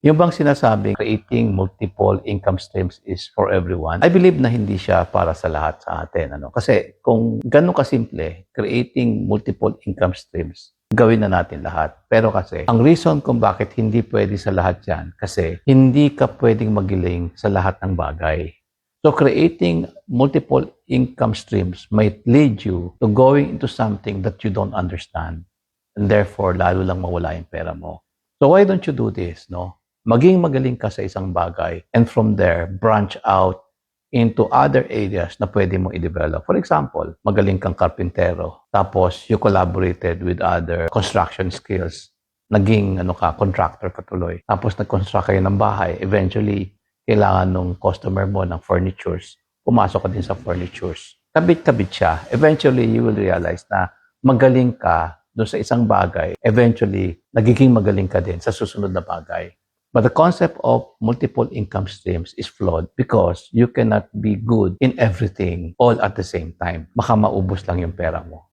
Yung bang sinasabing creating multiple income streams is for everyone, I believe na hindi siya para sa lahat sa atin. Kasi kung ganun kasimple, creating multiple income streams, gawin na natin lahat. Pero kasi, ang reason kung bakit hindi pwede sa lahat yan, kasi hindi ka pwedeng magiling sa lahat ng bagay. So creating multiple income streams might lead you to going into something that you don't understand. And therefore, lalo lang mawala yung pera mo. So why don't you do this, no? Maging magaling ka sa isang bagay and from there, branch out into other areas na pwede mo i-develop. For example, magaling kang karpintero, tapos you collaborated with other construction skills. Naging contractor ka tuloy. Tapos nag-construct kayo ng bahay. Eventually, kailangan ng customer mo ng furnitures. Pumasok ka din sa furnitures. Kabit-kabit siya. Eventually, you will realize na magaling ka doon sa isang bagay. Eventually, nagiging magaling ka din sa susunod na bagay. But the concept of multiple income streams is flawed because you cannot be good in everything all at the same time. Baka maubos lang yung pera mo.